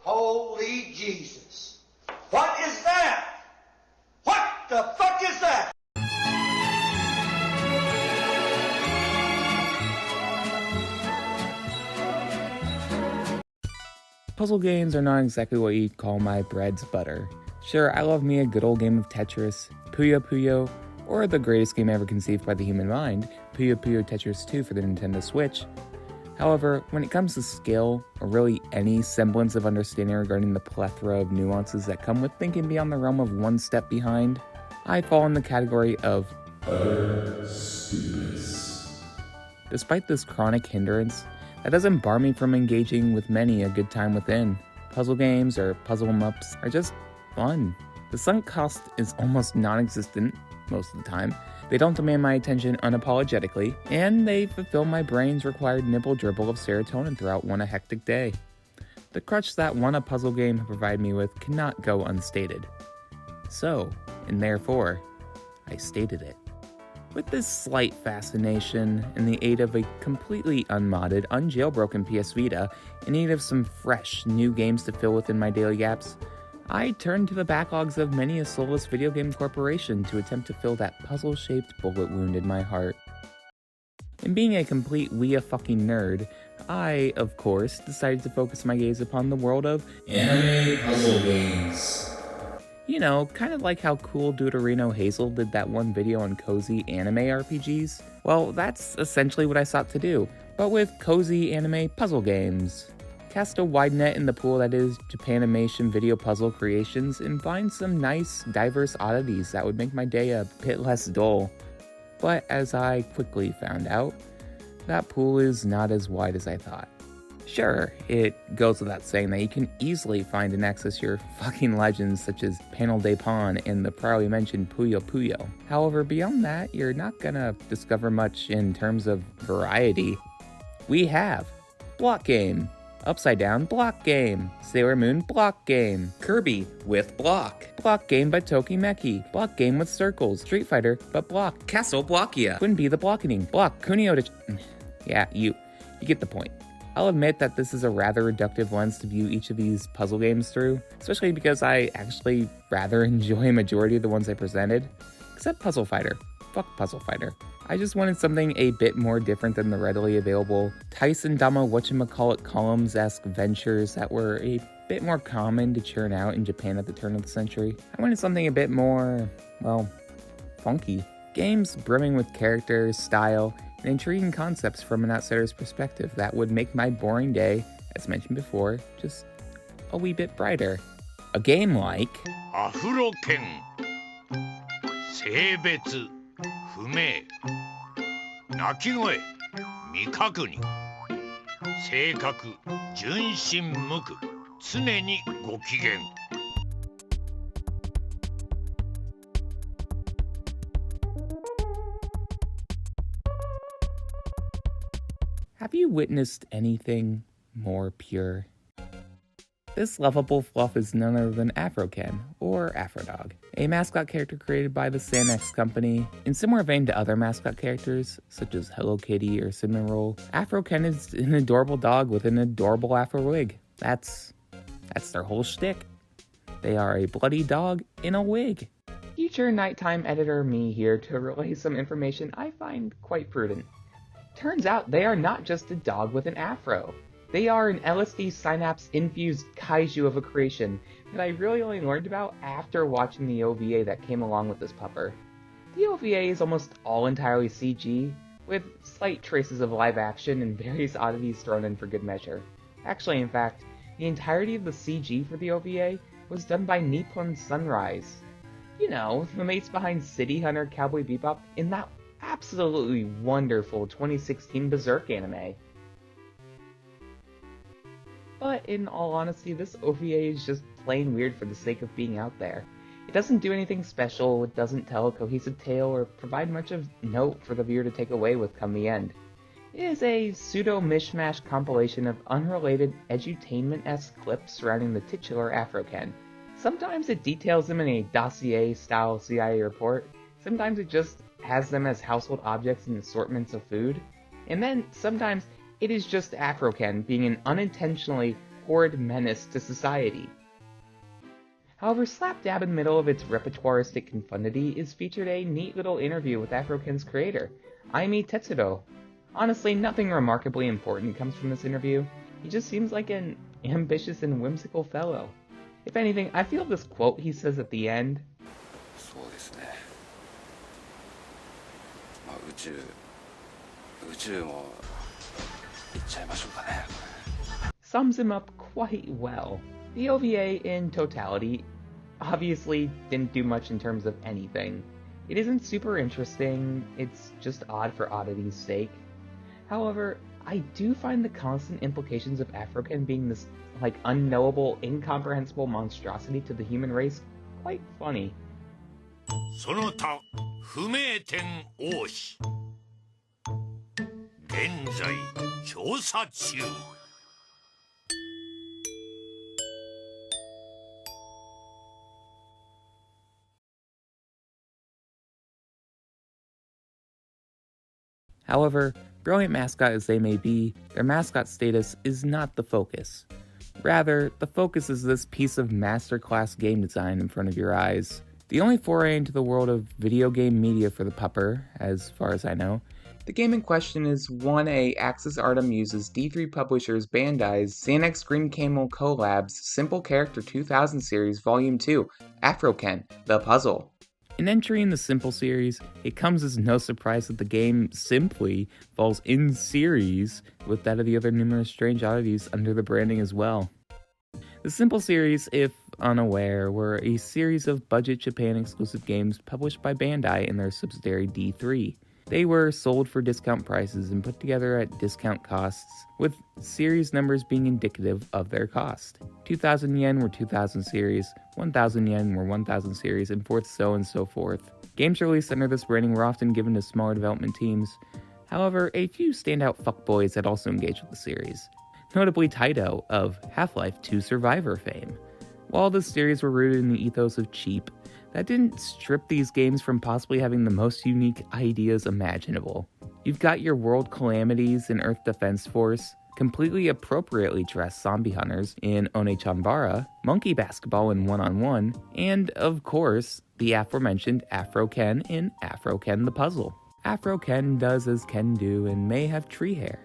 Holy Jesus. What is that? What the fuck is that? Puzzle games are not exactly what you'd call my bread's butter. Sure, I love me a good old game of Tetris, Puyo Puyo, or the greatest game ever conceived by the human mind, Puyo Puyo Tetris 2 for the Nintendo Switch. However, when it comes to skill, or really any semblance of understanding regarding the plethora of nuances that come with thinking beyond the realm of one step behind, I fall in the category of utter stupidness. Despite this chronic hindrance, that doesn't bar me from engaging with many a good time within. Puzzle games or puzzle em-ups are just fun. The sunk cost is almost non-existent most of the time. They don't demand my attention unapologetically, and they fulfill my brain's required nibble-dribble of serotonin throughout one a hectic day. The crutch that one a puzzle game can provide me with cannot go unstated. So, and therefore, I stated it. With this slight fascination, in the aid of a completely unmodded, unjailbroken PS Vita, in need of some fresh, new games to fill within my daily gaps, I turned to the backlogs of many a soulless video game corporation to attempt to fill that puzzle-shaped bullet wound in my heart. In being a complete fucking nerd, I, of course, decided to focus my gaze upon the world of anime puzzle games. You know, kind of like how cool Deuterino Hazel did that one video on cozy anime RPGs. Well, that's essentially what I sought to do, but with cozy anime puzzle games. Cast a wide net in the pool that is Japanimation video puzzle creations and find some nice, diverse oddities that would make my day a bit less dull. But as I quickly found out, that pool is not as wide as I thought. Sure, it goes without saying that you can easily find and access your fucking legends such as Panel de Pon and the priorly mentioned Puyo Puyo. However, beyond that, you're not gonna discover much in terms of variety. We have Block Game, Upside Down Block Game, Sailor Moon Block Game, Kirby with Block, Block Game by Tokimeki, Block Game with Circles, Street Fighter but Block, Castle Blockia, Twin Bee the Blockening, Block, Kunio to... Yeah, you get the point. I'll admit that this is a rather reductive lens to view each of these puzzle games through, especially because I actually rather enjoy a majority of the ones I presented, except Puzzle Fighter. Fuck Puzzle Fighter. I just wanted something a bit more different than the readily available Tyson Dama whatchamacallit columns-esque ventures that were a bit more common to churn out in Japan at the turn of the century. I wanted something a bit more, well, funky. Games brimming with character, style, and intriguing concepts from an outsider's perspective that would make my boring day, as mentioned before, just a wee bit brighter. A game like... Assortment. 性別不明鳴き声未確認性格純真無垢常にご機嫌 Have you witnessed anything more pure? This lovable fluff is none other than Afroken, or Afrodog, a mascot character created by the Sanex company. In similar vein to other mascot characters, such as Hello Kitty or Cinnamon Roll, Afroken is an adorable dog with an adorable afro wig. That's their whole shtick. They are a bloody dog in a wig. Future nighttime editor me here to relay some information I find quite prudent. Turns out they are not just a dog with an afro. They are an LSD synapse-infused kaiju of a creation that I really only learned about after watching the OVA that came along with this pupper. The OVA is almost all entirely CG, with slight traces of live action and various oddities thrown in for good measure. Actually, in fact, the entirety of the CG for the OVA was done by Nippon Sunrise. You know, the mates behind City Hunter Cowboy Bebop in that absolutely wonderful 2016 Berserk anime. But in all honesty, this OVA is just plain weird for the sake of being out there. It doesn't do anything special, it doesn't tell a cohesive tale, or provide much of note for the viewer to take away with come the end. It is a pseudo-mishmash compilation of unrelated edutainment-esque clips surrounding the titular Afroken. Sometimes it details them in a dossier-style CIA report, sometimes it just has them as household objects in assortments of food, and then sometimes It is just Afroken being an unintentionally horrid menace to society. However, slap dab in the middle of its repertoiristic confundity is featured a neat little interview with Afroken's creator, Aimi Tetsuro. Honestly, nothing remarkably important comes from this interview. He just seems like an ambitious and whimsical fellow. If anything, I feel this quote he says at the end sums him up quite well. The OVA in totality obviously didn't do much in terms of anything. It isn't super interesting, it's just odd for oddity's sake. However, I do find the constant implications of Afroken being this, unknowable, incomprehensible monstrosity to the human race quite funny. その他不明点多し現在調査中 However, brilliant mascot as they may be, their mascot status is not the focus. Rather, the focus is this piece of masterclass game design in front of your eyes. The only foray into the world of video game media for the pupper, as far as I know. The game in question is 1A Axis Artem uses D3 publishers Bandai's Xanax Green Camel Collab's Simple Character 2000 series Volume 2, Afroken, The Puzzle. In entering the Simple series, it comes as no surprise that the game simply falls in series with that of the other numerous strange oddities under the branding as well. The Simple series, if unaware, were a series of budget Japan exclusive games published by Bandai and their subsidiary D3. They were sold for discount prices and put together at discount costs, with series numbers being indicative of their cost. 2,000 yen were 2,000 series, 1,000 yen were 1,000 series, and so and so forth. Games released under this branding were often given to smaller development teams. However, a few standout fuckboys had also engaged with the series, notably Taito of Half-Life 2 Survivor fame. While the series were rooted in the ethos of cheap, that didn't strip these games from possibly having the most unique ideas imaginable. You've got your World Calamities in Earth Defense Force, completely appropriately dressed zombie hunters in One-Chanbara, monkey basketball in One-on-One, and, of course, the aforementioned Afro-Ken in Afro-Ken the Puzzle. Afro-Ken does as Ken do and may have tree hair,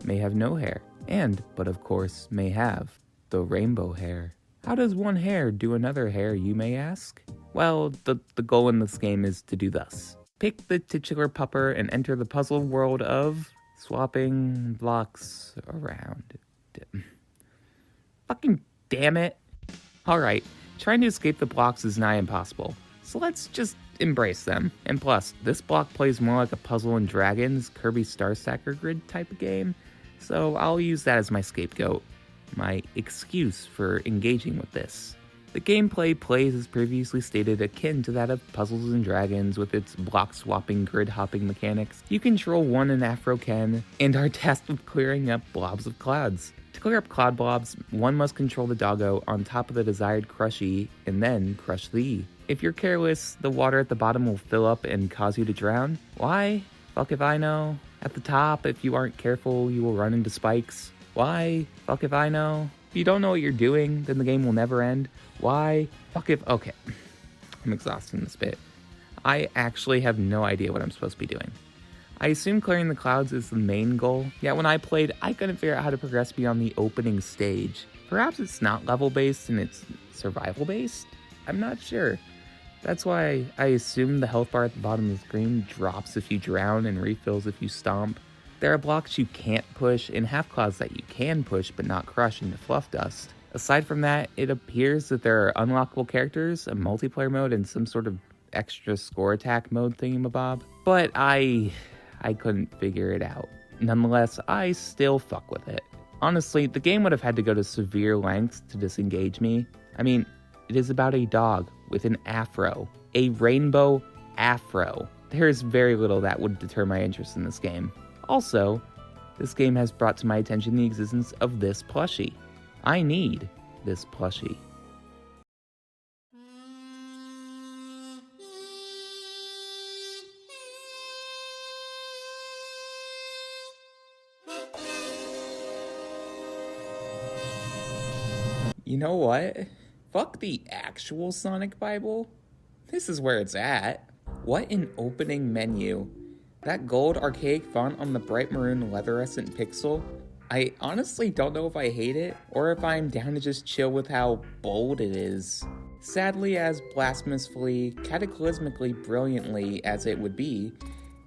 may have no hair, but of course may have the rainbow hair. How does one hair do another hair, you may ask? Well, the goal in this game is to do thus. Pick the titular pupper and enter the puzzle world of swapping blocks around. Fucking damn it. Alright, trying to escape the blocks is nigh impossible, so let's just embrace them. And plus, this block plays more like a Puzzle and Dragons, Kirby Star Stacker Grid type of game, so I'll use that as my scapegoat, my excuse for engaging with this. The gameplay plays as previously stated akin to that of Puzzles and Dragons with its block-swapping, grid-hopping mechanics. You control one in Afro-Ken and are tasked with clearing up blobs of clouds. To clear up cloud blobs, one must control the doggo on top of the desired crushy and then crush thee. If you're careless, the water at the bottom will fill up and cause you to drown. Why? Fuck if I know. At the top, if you aren't careful, you will run into spikes. Why? Fuck if I know. If you don't know what you're doing, then the game will never end. Why? Fuck if... Okay. I'm exhausting this bit. I actually have no idea what I'm supposed to be doing. I assume clearing the clouds is the main goal, yet when I played, I couldn't figure out how to progress beyond the opening stage. Perhaps it's not level-based and it's survival-based? I'm not sure. That's why I assume the health bar at the bottom of the screen drops if you drown and refills if you stomp. There are blocks you can't push and half-clouds that you can push but not crush into fluff dust. Aside from that, it appears that there are unlockable characters, a multiplayer mode, and some sort of extra score attack mode thingamabob. But I couldn't figure it out. Nonetheless, I still fuck with it. Honestly, the game would have had to go to severe lengths to disengage me. I mean, it is about a dog with an afro. A rainbow afro. There is very little that would deter my interest in this game. Also, this game has brought to my attention the existence of this plushie. I need this plushie. You know what? Fuck the actual Sonic Bible. This is where it's at. What an opening menu. That gold archaic font on the bright maroon leatherescent pixel. I honestly don't know if I hate it, or if I'm down to just chill with how bold it is. Sadly, as blasphemously, cataclysmically brilliantly as it would be,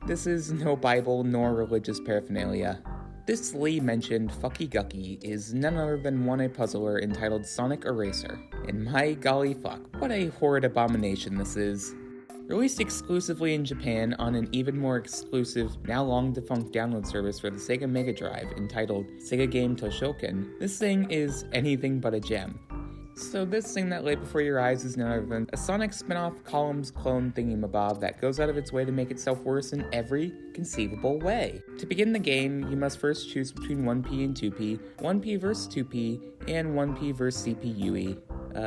this is no Bible nor religious paraphernalia. This Lee-mentioned Fucky Gucky is none other than a puzzler entitled Sonic Eraser. And my golly fuck, what a horrid abomination this is. Released exclusively in Japan on an even more exclusive, now long defunct download service for the Sega Mega Drive entitled Sega Game Toshoken, this thing is anything but a gem. So this thing that lay before your eyes is none other than a Sonic spin-off columns clone thingamabob that goes out of its way to make itself worse in every conceivable way. To begin the game, you must first choose between 1P and 2P, 1P versus 2P, and 1P versus CP-UE.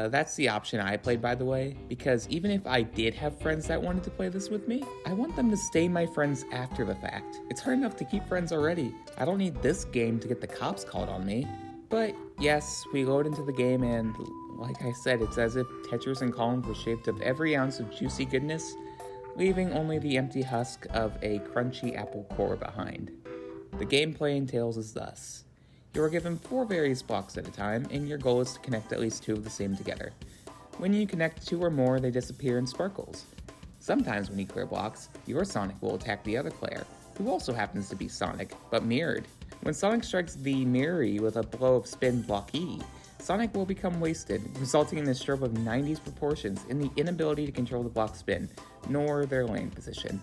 That's the option I played, by the way, because even if I did have friends that wanted to play this with me, I want them to stay my friends after the fact. It's hard enough to keep friends already. I don't need this game to get the cops called on me. But yes, we load into the game and, like I said, it's as if Tetris and columns were shaped of every ounce of juicy goodness, leaving only the empty husk of a crunchy apple core behind. The gameplay entails is thus. You are given 4 various blocks at a time, and your goal is to connect at least 2 of the same together. When you connect 2 or more, they disappear in sparkles. Sometimes when you clear blocks, your Sonic will attack the other player, who also happens to be Sonic, but mirrored. When Sonic strikes the mirror with a blow of spin block E, Sonic will become wasted, resulting in a strobe of 90s proportions and the inability to control the block spin, nor their lane position.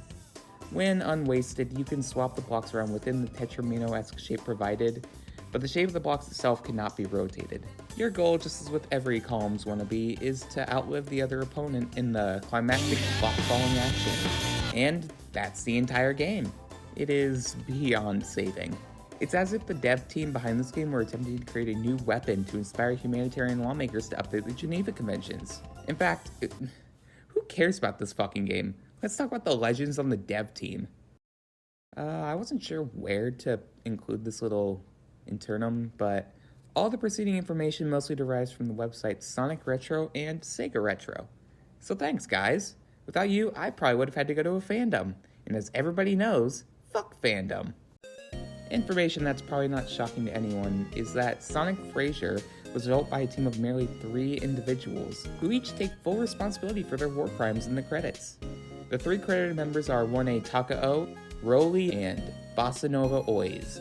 When unwasted, you can swap the blocks around within the Tetramino-esque shape provided, but the shape of the blocks itself cannot be rotated. Your goal, just as with every columns wannabe, is to outlive the other opponent in the climactic block-falling action. And that's the entire game. It is beyond saving. It's as if the dev team behind this game were attempting to create a new weapon to inspire humanitarian lawmakers to update the Geneva Conventions. In fact, who cares about this fucking game? Let's talk about the legends on the dev team. I wasn't sure where to include this little internum, but all the preceding information mostly derives from the websites Sonic Retro and Sega Retro. So thanks, guys. Without you, I probably would have had to go to a fandom. And as everybody knows, fuck fandom. Information that's probably not shocking to anyone is that Sonic Frasier was developed by a team of merely 3 individuals, who each take full responsibility for their war crimes in the credits. The 3 credited members are 1A Takao, Roly, and Bossa Nova Oiz.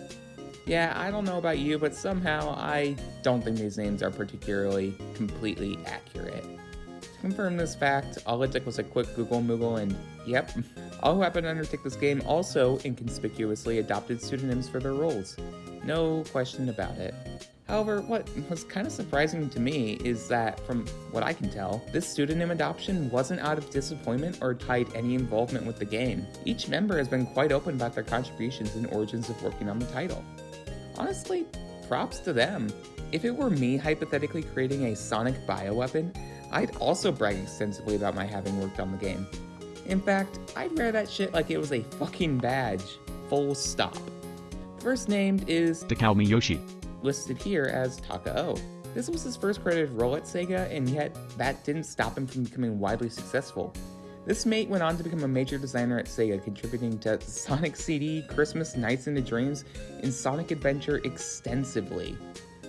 Yeah, I don't know about you, but somehow I don't think these names are particularly completely accurate. To confirm this fact, all it took was a quick Google Moogle and yep, all who happened to undertake this game also inconspicuously adopted pseudonyms for their roles. No question about it. However, what was kind of surprising to me is that, from what I can tell, this pseudonym adoption wasn't out of disappointment or tied any involvement with the game. Each member has been quite open about their contributions and origins of working on the title. Honestly, props to them. If it were me hypothetically creating a Sonic bioweapon, I'd also brag extensively about my having worked on the game. In fact, I'd wear that shit like it was a fucking badge. Full stop. First named is Takao Miyoshi, listed here as Takao. This was his first credited role at Sega, and yet that didn't stop him from becoming widely successful. This mate went on to become a major designer at Sega, contributing to Sonic CD, Christmas Nights into Dreams, and Sonic Adventure extensively.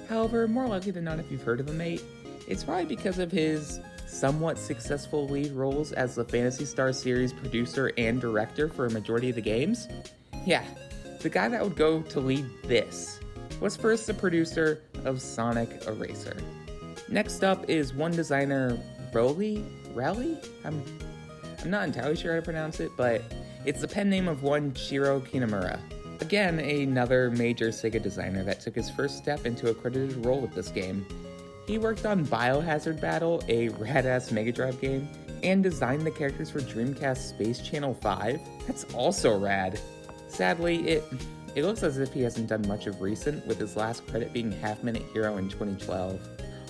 However, more likely than not if you've heard of the mate, it's probably because of his somewhat successful lead roles as the Phantasy Star series producer and director for a majority of the games. Yeah, the guy that would go to lead this was first the producer of Sonic Eraser. Next up is one designer, Rally? I'm not entirely sure how to pronounce it, but it's the pen name of one Shiro Kinemura. Again, another major Sega designer that took his first step into a credited role with this game. He worked on Biohazard Battle, a rad-ass Mega Drive game, and designed the characters for Dreamcast Space Channel 5. That's also rad. Sadly, it looks as if he hasn't done much of recent, with his last credit being Half Minute Hero in 2012.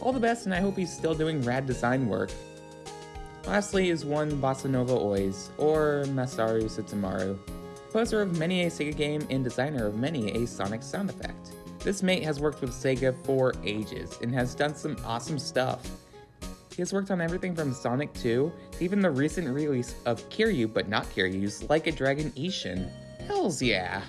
All the best, and I hope he's still doing rad design work. Lastly is one Bossa Nova Oiz, or Masaru Sutsumaru, composer of many a Sega game and designer of many a Sonic sound effect. This mate has worked with Sega for ages and has done some awesome stuff. He has worked on everything from Sonic 2 to even the recent release of Kiryu but not Kiryu's Like a Dragon Ishin. Hells yeah!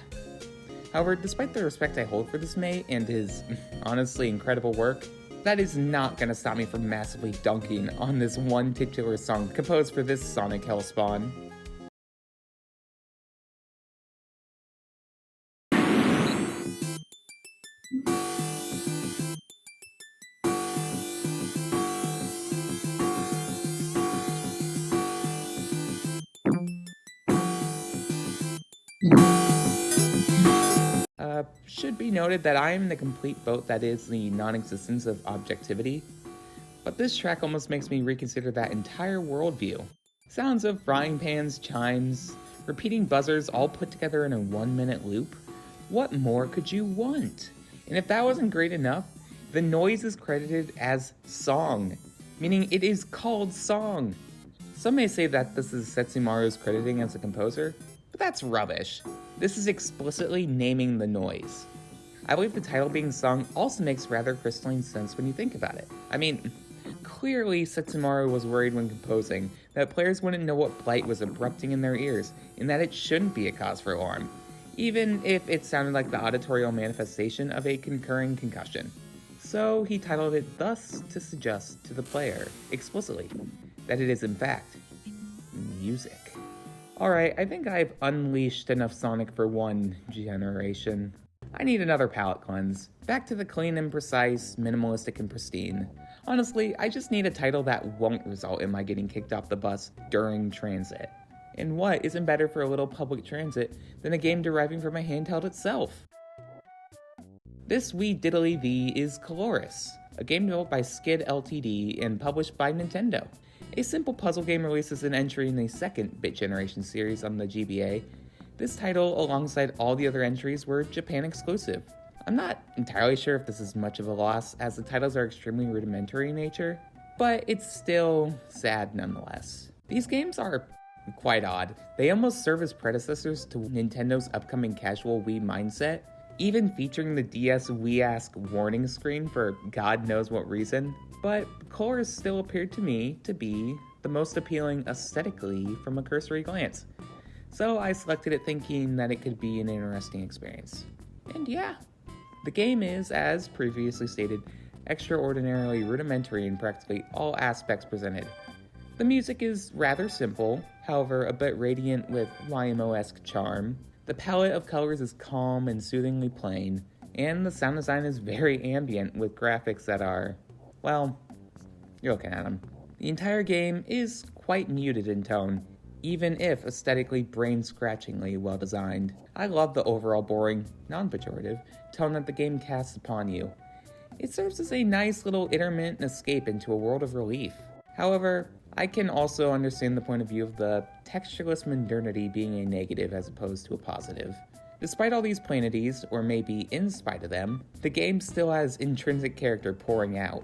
However, despite the respect I hold for this mate and his honestly incredible work, that is not gonna stop me from massively dunking on this one titular song composed for this Sonic Hellspawn. Should be noted that I am in the complete boat that is the non-existence of objectivity, but this track almost makes me reconsider that entire worldview. Sounds of frying pans, chimes, repeating buzzers all put together in a 1-minute loop. What more could you want? And if that wasn't great enough, the noise is credited as song, meaning it is called song. Some may say that this is Setsumaru's crediting as a composer, but that's rubbish. This is explicitly naming the noise. I believe the title being sung also makes rather crystalline sense when you think about it. I mean, clearly Setsumaru was worried when composing that players wouldn't know what blight was erupting in their ears, and that it shouldn't be a cause for alarm, even if it sounded like the auditorial manifestation of a concurring concussion. So he titled it thus to suggest to the player, explicitly, that it is in fact music. Alright, I think I've unleashed enough Sonic for one generation. I need another palette cleanse. Back to the clean and precise, minimalistic and pristine. Honestly, I just need a title that won't result in my getting kicked off the bus during transit. And what isn't better for a little public transit than a game deriving from a handheld itself? This wee diddly V is Coloris, a game developed by Skid Ltd and published by Nintendo. A simple puzzle game releases an entry in the second Bit Generation series on the GBA. This title, alongside all the other entries, were Japan exclusive. I'm not entirely sure if this is much of a loss, as the titles are extremely rudimentary in nature, but it's still sad nonetheless. These games are quite odd. They almost serve as predecessors to Nintendo's upcoming casual Wii mindset, even featuring the DS Wii Ask warning screen for God knows what reason. But Coloris still appeared to me to be the most appealing aesthetically from a cursory glance. So I selected it thinking that it could be an interesting experience. And yeah, the game is, as previously stated, extraordinarily rudimentary in practically all aspects presented. The music is rather simple, however a bit radiant with YMO-esque charm. The palette of colors is calm and soothingly plain, and the sound design is very ambient with graphics that are, well, you're looking at them. The entire game is quite muted in tone, even if aesthetically brain-scratchingly well designed. I love the overall boring, non-pejorative, tone that the game casts upon you. It serves as a nice little intermittent escape into a world of relief. However, I can also understand the point of view of the textureless modernity being a negative as opposed to a positive. Despite all these plainities, or maybe in spite of them, the game still has intrinsic character pouring out.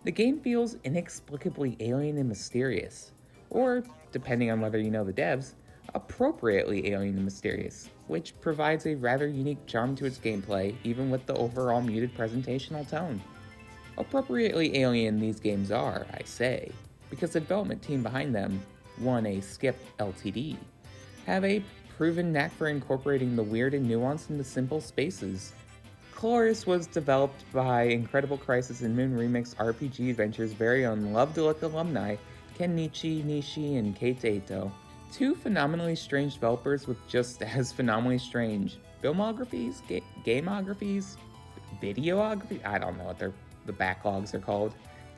The game feels inexplicably alien and mysterious, or, depending on whether you know the devs, appropriately alien and mysterious, which provides a rather unique charm to its gameplay, even with the overall muted presentational tone. Appropriately alien these games are, I say, because the development team behind them, one a Skip Ltd, have a proven knack for incorporating the weird and nuanced into simple spaces. Coloris was developed by Incredible Crisis and Moon Remix RPG Adventure's very own Love to Look alumni, Kenichi Nishi and Kate Eito. Two phenomenally strange developers with just as phenomenally strange filmographies, gameographies, videography, I don't know what the backlogs are called.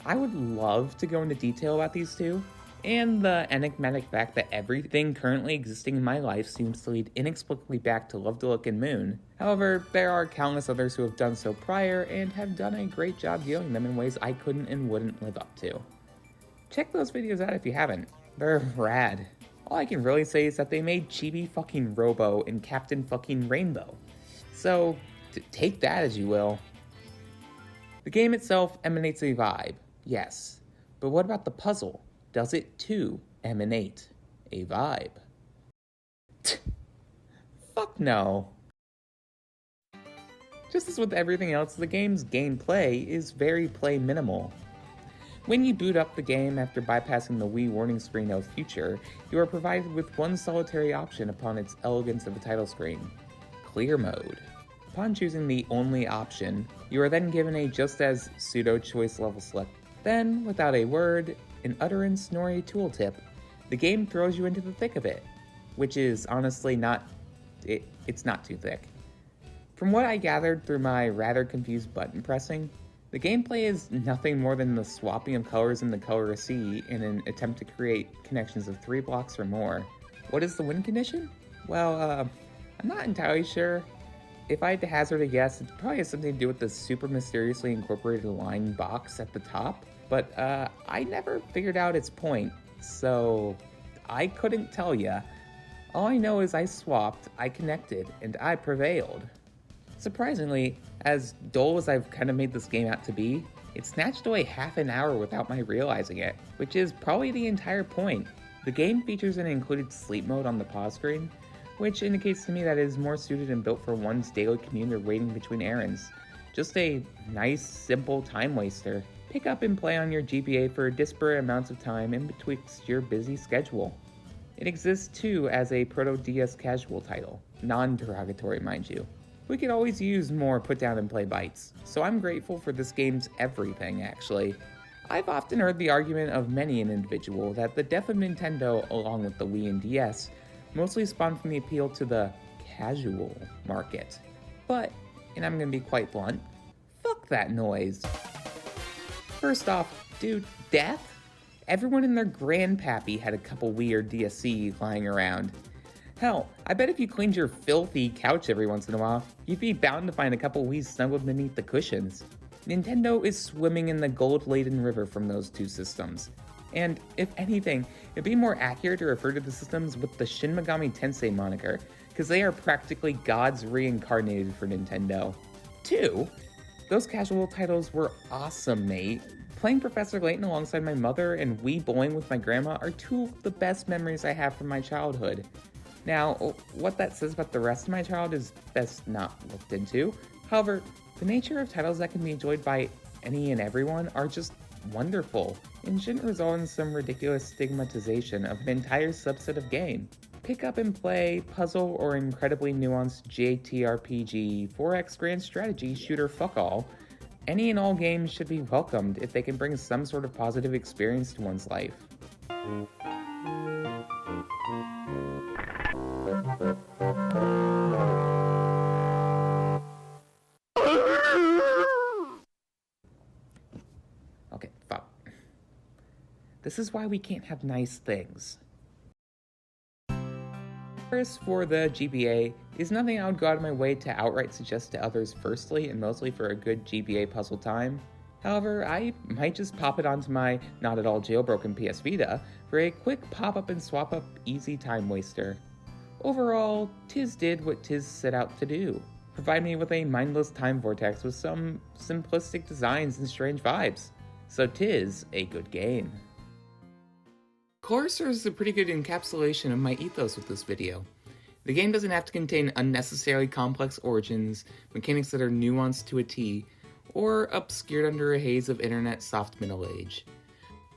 I would love to go into detail about these two, and the enigmatic fact that everything currently existing in my life seems to lead inexplicably back to Love to Look and Moon. However, there are countless others who have done so prior and have done a great job dealing them in ways I couldn't and wouldn't live up to. Check those videos out if you haven't. They're rad. All I can really say is that they made Chibi fucking Robo and Captain fucking Rainbow. So, take that as you will. The game itself emanates a vibe, yes. But what about the puzzle? Does it too emanate a vibe? Fuck no. Just as with everything else, the game's gameplay is very play minimal. When you boot up the game after bypassing the Wii warning screen of Future, you are provided with one solitary option upon its elegance of the title screen: Clear Mode. Upon choosing the only option, you are then given a just as pseudo-choice level select. Then, without a word, an utterance, nor a tooltip, the game throws you into the thick of it, which is honestly it's not too thick. From what I gathered through my rather confused button pressing, the gameplay is nothing more than the swapping of colors in the color C in an attempt to create connections of 3 blocks or more. What is the win condition? Well, I'm not entirely sure. If I had to hazard a guess, it probably has something to do with the super mysteriously incorporated line box at the top, but I never figured out its point, so I couldn't tell ya. All I know is I swapped, I connected, and I prevailed. Surprisingly, as dull as I've kind of made this game out to be, it snatched away half an hour without my realizing it, which is probably the entire point. The game features an included sleep mode on the pause screen, which indicates to me that it is more suited and built for one's daily commute or waiting between errands. Just a nice, simple time waster. Pick up and play on your GBA for disparate amounts of time in betwixt your busy schedule. It exists too as a proto-DS casual title, non-derogatory mind you. We could always use more put down and play bites, so I'm grateful for this game's everything actually. I've often heard the argument of many an individual that the death of Nintendo along with the Wii and DS mostly spawned from the appeal to the casual market. But, and I'm gonna be quite blunt, fuck that noise. First off, dude, death? Everyone and their grandpappy had a couple Wii or DSC lying around. Hell, I bet if you cleaned your filthy couch every once in a while, you'd be bound to find a couple Wiis snuggled beneath the cushions. Nintendo is swimming in the gold-laden river from those two systems. And, if anything, it'd be more accurate to refer to the systems with the Shin Megami Tensei moniker, because they are practically gods reincarnated for Nintendo. 2. Those casual titles were awesome, mate. Playing Professor Layton alongside my mother and Wii bowling with my grandma are two of the best memories I have from my childhood. Now, what that says about the rest of my childhood is best not looked into. However, the nature of titles that can be enjoyed by any and everyone are just wonderful, and shouldn't result in some ridiculous stigmatization of an entire subset of game. Pick up and play puzzle or incredibly nuanced JTRPG, 4X grand strategy shooter fuck all. Any and all games should be welcomed if they can bring some sort of positive experience to one's life. Okay, fuck. This is why we can't have nice things. For the GBA is nothing I would go out of my way to outright suggest to others firstly and mostly for a good GBA puzzle time. However, I might just pop it onto my not at all jailbroken PS Vita for a quick pop-up and swap-up easy time waster. Overall, Tiz did what Tiz set out to do. Provide me with a mindless time vortex with some simplistic designs and strange vibes. So 'tis a good game. Core serves a pretty good encapsulation of my ethos with this video. The game doesn't have to contain unnecessarily complex origins, mechanics that are nuanced to a T, or obscured under a haze of internet soft middle age.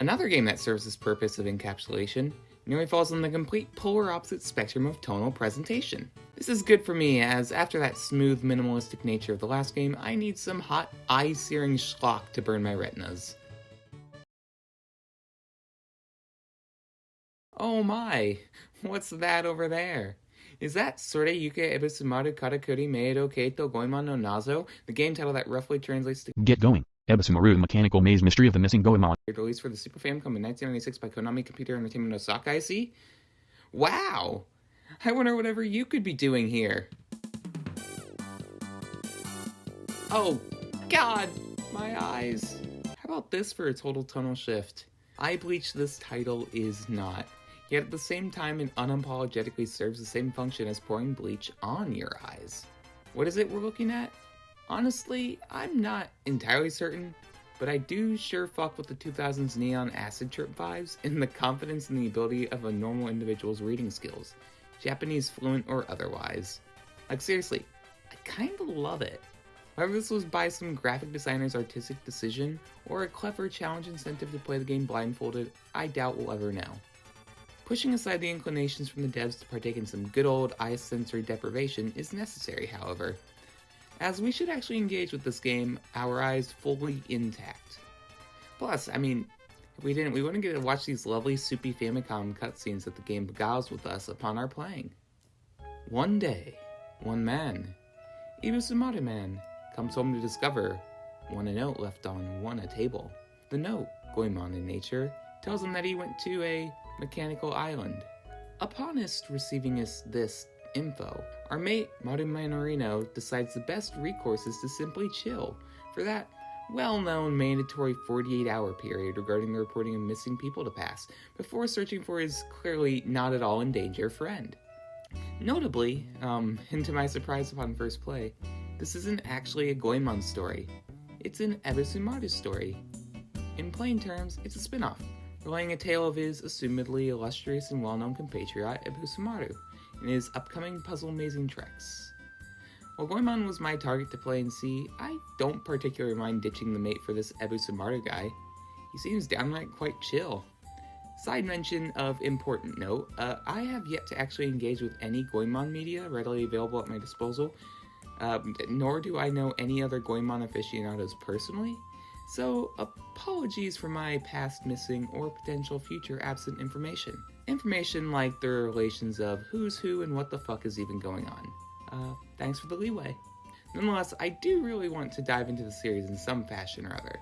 Another game that serves this purpose of encapsulation nearly falls on the complete polar opposite spectrum of tonal presentation. This is good for me, as after that smooth, minimalistic nature of the last game, I need some hot, eye-searing schlock to burn my retinas. Oh my, what's that over there? Is that Sore Yuke Ebisumaru Karakuri Meido Keito Goemon no Nazo, the game title that roughly translates to Get Going, Ebisumaru Mechanical Maze Mystery of the Missing Goemon. Released for the Super Famicom in 1996 by Konami Computer Entertainment Osaka, I see? Wow! I wonder whatever you could be doing here. Oh, God! My eyes! How about this for a total tonal shift? Eye bleach this title is not. Yet at the same time, it unapologetically serves the same function as pouring bleach on your eyes. What is it we're looking at? Honestly, I'm not entirely certain, but I do sure fuck with the 2000s neon acid trip vibes and the confidence in the ability of a normal individual's reading skills, Japanese fluent or otherwise. Like seriously, I kinda love it. Whether this was by some graphic designer's artistic decision or a clever challenge incentive to play the game blindfolded, I doubt we'll ever know. Pushing aside the inclinations from the devs to partake in some good old eye sensory deprivation is necessary, however, as we should actually engage with this game, our eyes fully intact. Plus, I mean, if we didn't, we wouldn't get to watch these lovely soupy Famicom cutscenes that the game beguiles with us upon our playing. One day, one man, Ibusumaru Man, comes home to discover a note left on a table. The note, Goemon in nature, tells him that he went to a mechanical island. Upon us receiving this info, our mate, Marume Norino, decides the best recourse is to simply chill for that well-known mandatory 48-hour period regarding the reporting of missing people to pass, before searching for his clearly not at all in danger friend. Notably, and to my surprise upon first play, this isn't actually a Goemon story. It's an Ibusumaru story. In plain terms, it's a spin-off, relaying a tale of his assumedly illustrious and well-known compatriot Ibusumaru in his upcoming puzzle-mazing treks. While Goemon was my target to play and see, I don't particularly mind ditching the mate for this Ibusumaru guy. He seems downright quite chill. Side mention of important note, I have yet to actually engage with any Goemon media readily available at my disposal, nor do I know any other Goemon aficionados personally, so apologies for my past missing or potential future absent information. Information like the relations of who's who and what the fuck is even going on. Thanks for the leeway. Nonetheless, I do really want to dive into the series in some fashion or other,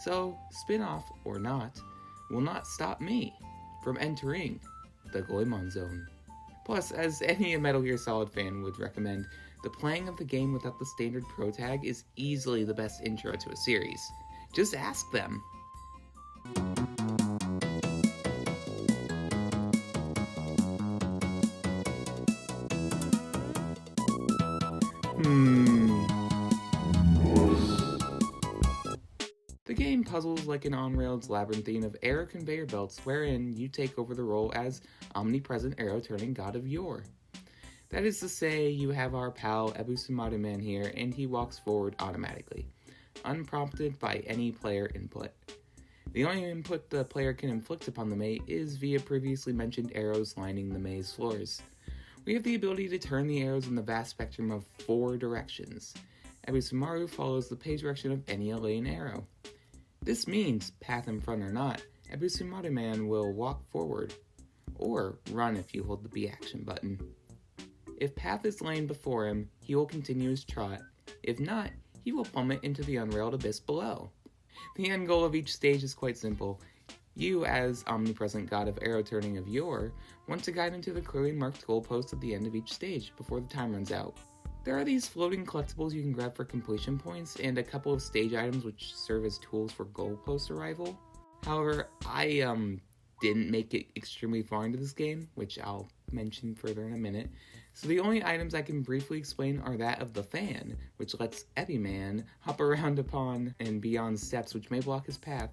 so spin-off or not, will not stop me from entering the Goemon Zone. Plus, as any Metal Gear Solid fan would recommend, the playing of the game without the standard pro tag is easily the best intro to a series. Just ask them. The game puzzles like an on-rails labyrinthine of arrow conveyor belts wherein you take over the role as omnipresent arrow-turning god of yore. That is to say, you have our pal Ibusumaru Man here, and he walks forward automatically, unprompted by any player input. The only input the player can inflict upon the mate is via previously mentioned arrows lining the maze floors. We have the ability to turn the arrows in the vast spectrum of 4 directions. Ibusumaru follows the page direction of any lane arrow. This means, path in front or not, Ibusumaru Man will walk forward, or run if you hold the B action button. If path is laying before him, he will continue his trot. If not, he will plummet into the unrailed abyss below. The end goal of each stage is quite simple. You, as omnipresent god of arrow turning of yore, want to guide him to the clearly marked goalpost at the end of each stage before the time runs out. There are these floating collectibles you can grab for completion points, and a couple of stage items which serve as tools for goalpost arrival. However, I didn't make it extremely far into this game, which I'll mention further in a minute, so the only items I can briefly explain are that of the fan, which lets Ebi-Man hop around upon and beyond steps which may block his path,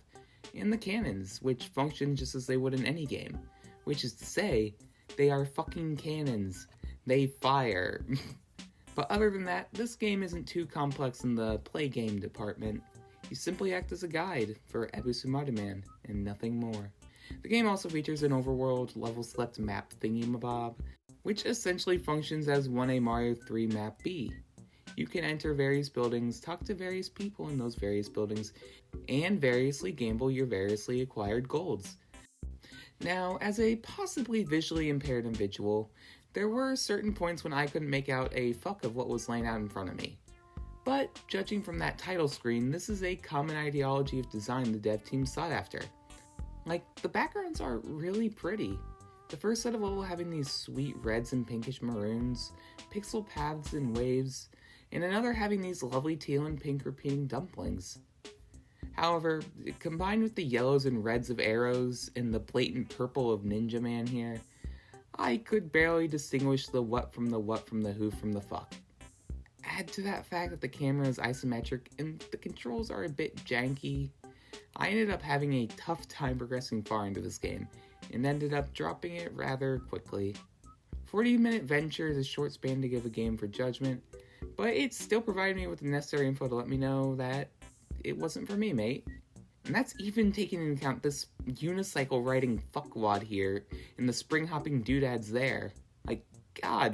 and the cannons, which function just as they would in any game, which is to say, they are fucking cannons. They fire. But other than that, this game isn't too complex in the play game department. You simply act as a guide for Ibusumaru Man, and nothing more. The game also features an overworld level select map thingamabob, which essentially functions as 1A Mario 3 Map B. You can enter various buildings, talk to various people in those various buildings, and variously gamble your variously acquired golds. Now, as a possibly visually impaired individual, there were certain points when I couldn't make out a fuck of what was laying out in front of me. But, judging from that title screen, this is a common ideology of design the dev team sought after. Like, the backgrounds are really pretty. The first set of level having these sweet reds and pinkish maroons, pixel paths and waves, and another having these lovely teal and pink repeating dumplings. However, combined with the yellows and reds of arrows and the blatant purple of Ninja Man here, I could barely distinguish the what from the who from the fuck. Add to that fact that the camera is isometric and the controls are a bit janky, I ended up having a tough time progressing far into this game, and ended up dropping it rather quickly. 40-minute venture is a short span to give a game for judgment, but it still provided me with the necessary info to let me know that it wasn't for me, mate. And that's even taking into account this unicycle riding fuckwad here and the spring hopping doodads there. Like, God,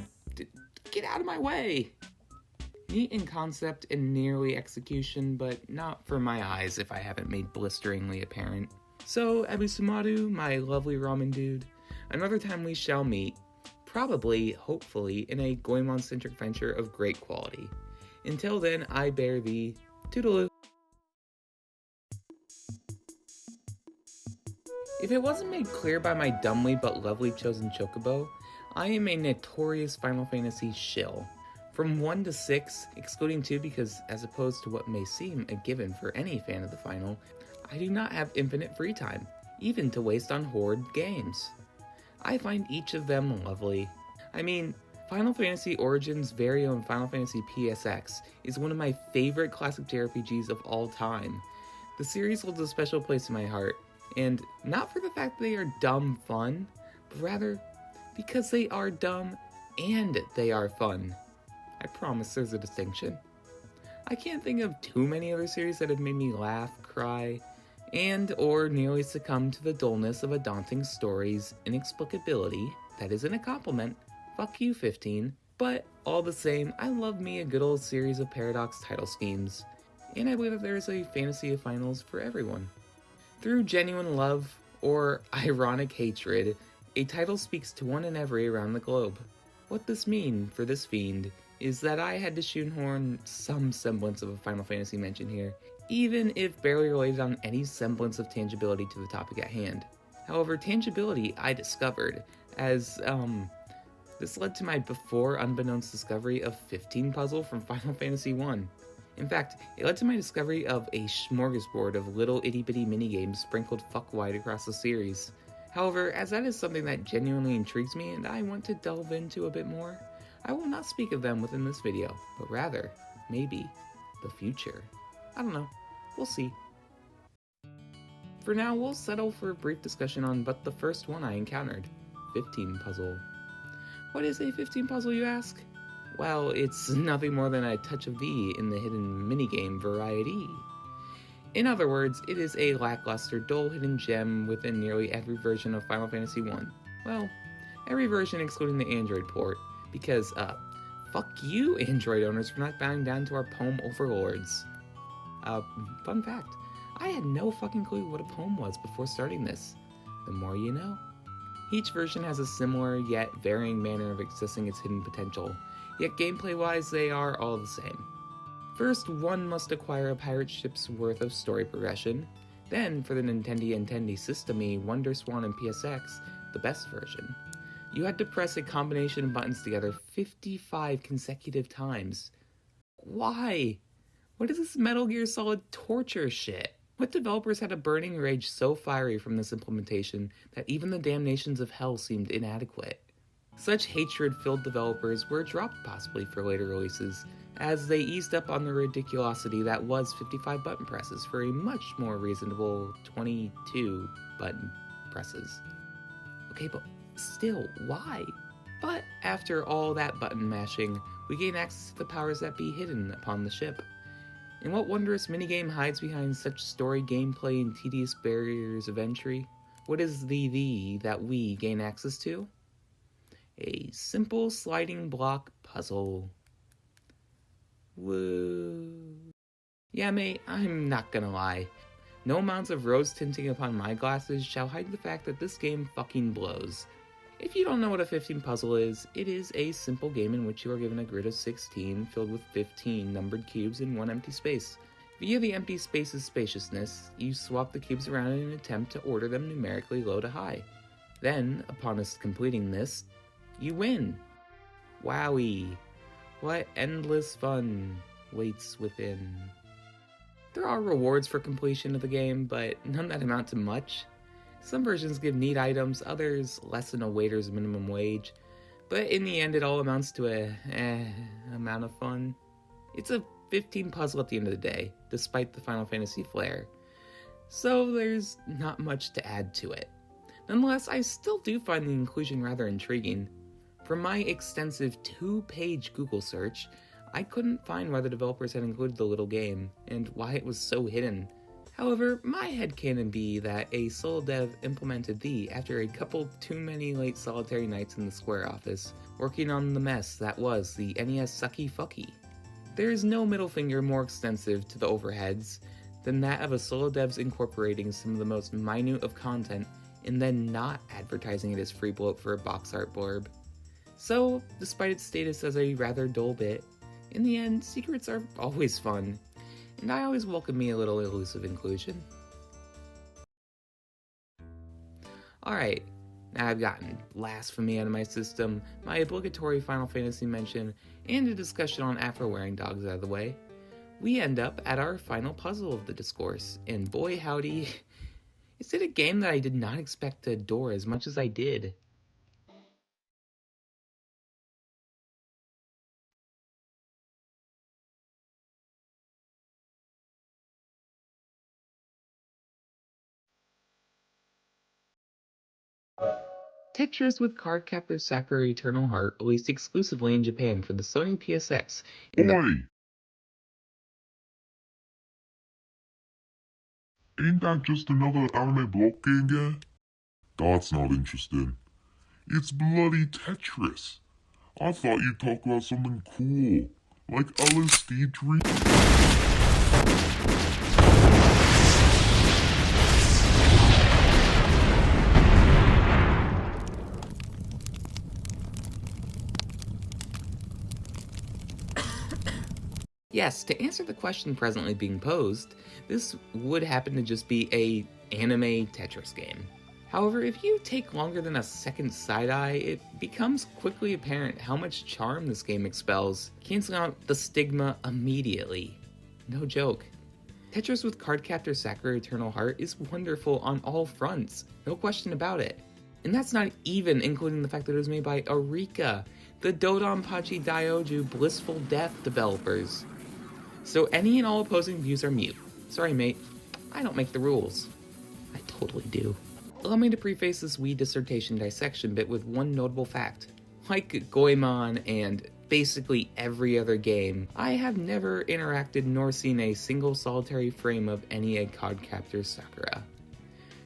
get out of my way! Neat in concept and nearly execution, but not for my eyes if I haven't made blisteringly apparent. So, Abisumaru, my lovely ramen dude, another time we shall meet, probably, hopefully, in a Goemon-centric venture of great quality. Until then, I bear thee toodaloo. If it wasn't made clear by my dumbly but lovely chosen chocobo, I am a notorious Final Fantasy shill. From 1 to 6, excluding 2 because, as opposed to what may seem a given for any fan of the final, I do not have infinite free time, even to waste on horde games. I find each of them lovely. I mean, Final Fantasy Origin's very own Final Fantasy PSX is one of my favorite classic JRPGs of all time. The series holds a special place in my heart, and not for the fact that they are dumb fun, but rather because they are dumb and they are fun. I promise there's a distinction. I can't think of too many other series that have made me laugh, cry, and or nearly succumb to the dullness of a daunting story's inexplicability. That isn't a compliment. Fuck you, 15. But all the same, I love me a good old series of Paradox title schemes, and I believe that there is a fantasy of finals for everyone. Through genuine love, or ironic hatred, a title speaks to one and every around the globe. What this means for this fiend is that I had to shoehorn some semblance of a Final Fantasy mention here, even if barely related on any semblance of tangibility to the topic at hand. However, tangibility I discovered, as, this led to my before unbeknownst discovery of 15 puzzle from Final Fantasy I. In fact, it led to my discovery of a smorgasbord of little itty-bitty minigames sprinkled fuck-wide across the series. However, as that is something that genuinely intrigues me and I want to delve into a bit more, I will not speak of them within this video, but rather, maybe, the future. I don't know. We'll see. For now, we'll settle for a brief discussion on but the first one I encountered, 15 puzzle. What is a 15 puzzle, you ask? Well, it's nothing more than a touch of thee in the hidden minigame variety. In other words, it is a lackluster, dull hidden gem within nearly every version of Final Fantasy I. Well, every version excluding the Android port, because, fuck you, Android owners, for not bowing down to our poem overlords. Fun fact, I had no fucking clue what a poem was before starting this. The more you know. Each version has a similar yet varying manner of accessing its hidden potential, yet gameplay-wise they are all the same. First, one must acquire a pirate ship's worth of story progression. Then, for the Nintendi System-y, WonderSwan and PSX, the best version, you had to press a combination of buttons together 55 consecutive times. Why? What is this Metal Gear Solid torture shit? What developers had a burning rage so fiery from this implementation that even the damnations of hell seemed inadequate? Such hatred-filled developers were dropped possibly for later releases, as they eased up on the ridiculosity that was 55 button presses for a much more reasonable 22 button presses. Okay, but still, why? But after all that button mashing, we gain access to the powers that be hidden upon the ship. And what wondrous minigame hides behind such story gameplay and tedious barriers of entry? What is the thee that we gain access to? A simple sliding block puzzle. Woo. Yeah, mate, I'm not gonna lie. No amounts of rose tinting upon my glasses shall hide the fact that this game fucking blows. If you don't know what a 15 puzzle is, it is a simple game in which you are given a grid of 16 filled with 15 numbered cubes in one empty space. Via the empty space's spaciousness, you swap the cubes around in an attempt to order them numerically low to high. Then, upon us completing this, you win! Wowie! What endless fun waits within. There are rewards for completion of the game, but none that amount to much. Some versions give neat items, others lessen a waiter's minimum wage, but in the end it all amounts to a amount of fun. It's a 15 puzzle at the end of the day, despite the Final Fantasy flair, so there's not much to add to it. Nonetheless, I still do find the inclusion rather intriguing. From my extensive 2-page Google search, I couldn't find why the developers had included the little game, and why it was so hidden. However, my headcanon be that a sole dev implemented the after a couple too many late solitary nights in the Square office, working on the mess that was the NES Sucky Fucky. There is no middle finger more extensive to the overheads than that of a solo devs incorporating some of the most minute of content and then not advertising it as free bloat for a box art blurb. So, despite its status as a rather dull bit, in the end, secrets are always fun, and I always welcome me a little elusive inclusion. Alright, now I've gotten blasphemy out of my system, my obligatory Final Fantasy mention, and a discussion on Afro-wearing dogs out of the way. We end up at our final puzzle of the discourse, and boy howdy, is it a game that I did not expect to adore as much as I did. Tetris with Cardcaptor Sakura Eternal Heart released exclusively in Japan for the Sony PSX in the... Oi! Ain't that just another anime block game game? That's not interesting. It's bloody Tetris. I thought you'd talk about something cool, like LSD dream. Yes, to answer the question presently being posed, this would happen to just be a anime Tetris game. However, if you take longer than a second side-eye, it becomes quickly apparent how much charm this game expels, canceling out the stigma immediately. No joke. Tetris with Cardcaptor Sakura Eternal Heart is wonderful on all fronts, no question about it. And that's not even including the fact that it was made by Eureka, the Dodonpachi Daioju Blissful Death developers. So any and all opposing views are mute. Sorry mate, I don't make the rules. I totally do. Allow me to preface this wee dissertation dissection bit with one notable fact. Like Goemon and basically every other game, I have never interacted nor seen a single solitary frame of any Cardcaptor Sakura.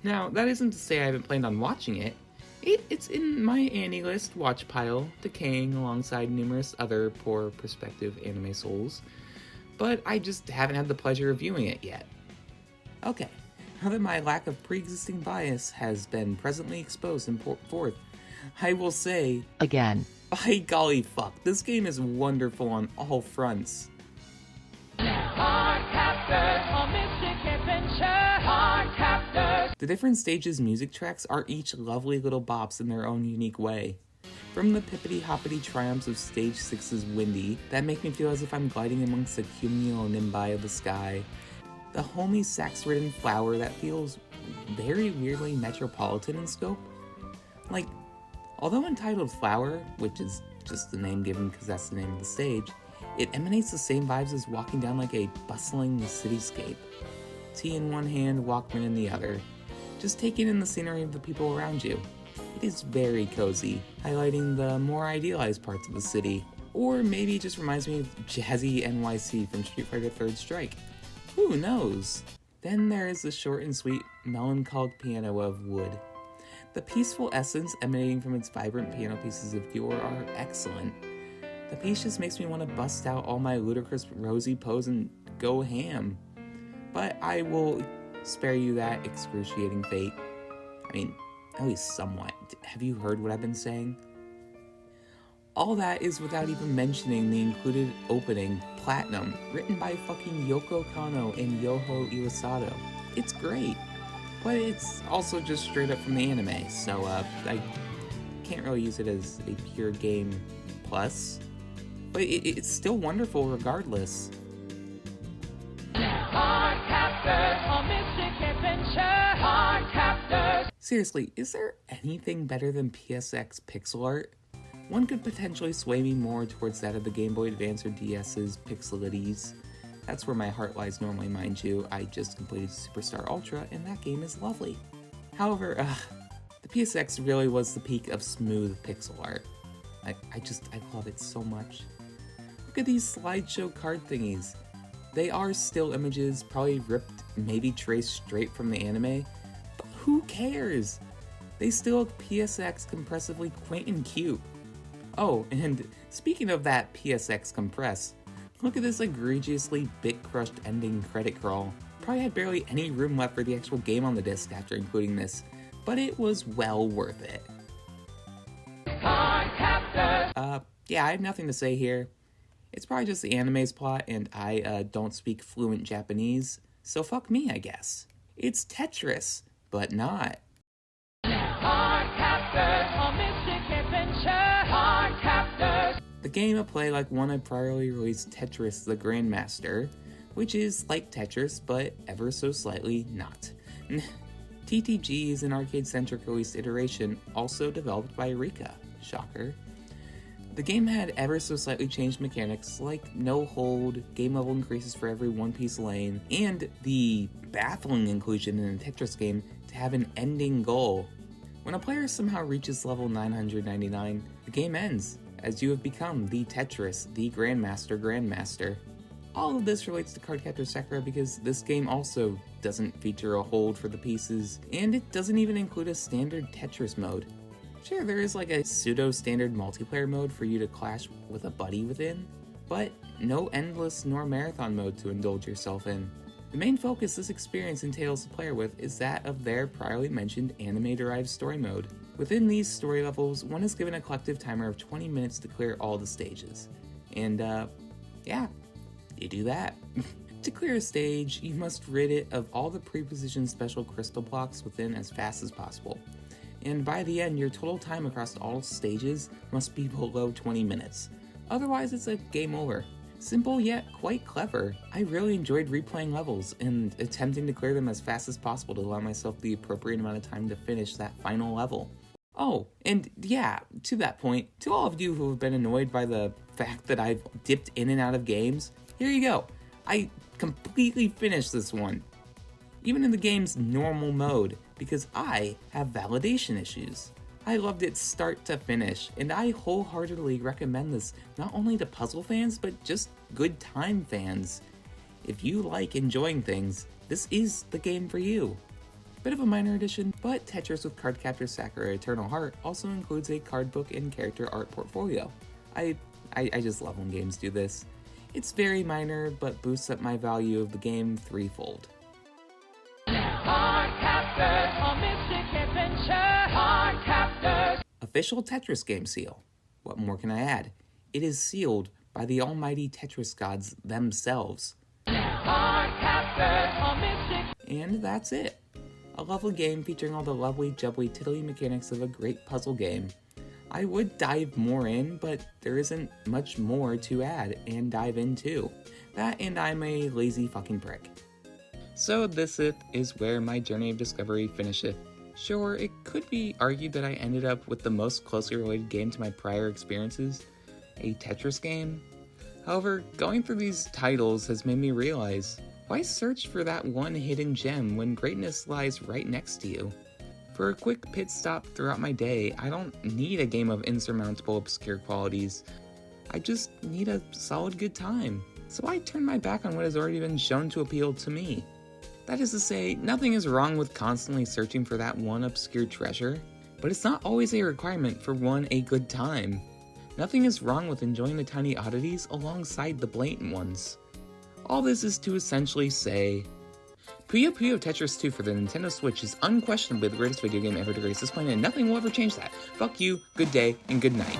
Now, that isn't to say I haven't planned on watching it. It's in my Annie list watch pile, decaying alongside numerous other poor prospective anime souls, but I just haven't had the pleasure of viewing it yet. Okay, now that my lack of pre-existing bias has been presently exposed and put forth, I will say, again, by golly fuck, this game is wonderful on all fronts. The different stages' music tracks are each lovely little bops in their own unique way. From the pippity-hoppity triumphs of Stage 6's Windy that make me feel as if I'm gliding amongst the cumulonimbus of the sky, the homey sax-ridden flower that feels very weirdly metropolitan in scope. Like, although entitled Flower, which is just the name given because that's the name of the stage, it emanates the same vibes as walking down like a bustling cityscape. Tea in one hand, Walkman in the other. Just taking in the scenery of the people around you. It is very cozy, highlighting the more idealized parts of the city. Or maybe it just reminds me of jazzy NYC from Street Fighter 3rd Strike. Who knows? Then there is the short and sweet melancholic piano of Wood. The peaceful essence emanating from its vibrant piano pieces of Dior are excellent. The piece just makes me want to bust out all my ludicrous rosy pose and go ham. But I will spare you that excruciating fate. I mean, at least somewhat. Have you heard what I've been saying? All that is without even mentioning the included opening, Platinum, written by fucking Yoko Kanno and Yoho Iwasato. It's great, but it's also just straight up from the anime, so I can't really use it as a pure game plus, but it's still wonderful regardless. Seriously, is there anything better than PSX pixel art? One could potentially sway me more towards that of the Game Boy Advance or DS's pixelities. That's where my heart lies normally, mind you. I just completed Superstar Ultra, and that game is lovely. However, the PSX really was the peak of smooth pixel art. I love it so much. Look at these slideshow card thingies. They are still images, probably ripped, maybe traced straight from the anime, but who cares? They still look PSX compressively quaint and cute. Oh, and speaking of that PSX compress, look at this egregiously bit-crushed ending credit crawl. Probably had barely any room left for the actual game on the disc after including this, but it was well worth it. Yeah, I have nothing to say here. It's probably just the anime's plot, and I don't speak fluent Japanese, so fuck me, I guess. It's Tetris, but not. The game will play like one of priorly released Tetris the Grandmaster, which is like Tetris, but ever so slightly not. TTG is an arcade-centric released iteration, also developed by Rika. Shocker. The game had ever so slightly changed mechanics, like no hold, game level increases for every one-piece lane, and the baffling inclusion in a Tetris game to have an ending goal. When a player somehow reaches level 999, the game ends, as you have become the Tetris, the Grandmaster. All of this relates to Cardcaptor Sakura because this game also doesn't feature a hold for the pieces, and it doesn't even include a standard Tetris mode. Sure, there is like a pseudo-standard multiplayer mode for you to clash with a buddy within, but no endless nor marathon mode to indulge yourself in. The main focus this experience entails to player with is that of their priorly mentioned anime-derived story mode. Within these story levels, one is given a collective timer of 20 minutes to clear all the stages. And yeah, you do that. To clear a stage, you must rid it of all the pre-positioned special crystal blocks within as fast as possible. And by the end, your total time across all stages must be below 20 minutes. Otherwise, it's a game over. Simple yet quite clever. I really enjoyed replaying levels and attempting to clear them as fast as possible to allow myself the appropriate amount of time to finish that final level. Oh, and yeah, to that point, to all of you who have been annoyed by the fact that I've dipped in and out of games, here you go. I completely finished this one, even in the game's normal mode, because I have validation issues. I loved it start to finish, and I wholeheartedly recommend this not only to puzzle fans, but just good time fans. If you like enjoying things, this is the game for you. Bit of a minor addition, but Tetris with Cardcaptor Sakura Eternal Heart also includes a card book and character art portfolio. I just love when games do this. It's very minor, but boosts up my value of the game threefold. Official Tetris game seal. What more can I add? It is sealed by the almighty Tetris gods themselves. And that's it. A lovely game featuring all the lovely, jubbly, tiddly mechanics of a great puzzle game. I would dive more in, but there isn't much more to add and dive into. That and I'm a lazy fucking prick. So this is where my journey of discovery finisheth. Sure, it could be argued that I ended up with the most closely related game to my prior experiences, a Tetris game. However, going through these titles has made me realize, why search for that one hidden gem when greatness lies right next to you? For a quick pit stop throughout my day, I don't need a game of insurmountable obscure qualities. I just need a solid good time. So I turn my back on what has already been shown to appeal to me. That is to say, nothing is wrong with constantly searching for that one obscure treasure, but it's not always a requirement for a good time. Nothing is wrong with enjoying the tiny oddities alongside the blatant ones. All this is to essentially say, Puyo Puyo Tetris 2 for the Nintendo Switch is unquestionably the greatest video game ever to grace this planet, and nothing will ever change that. Fuck you, good day, and good night.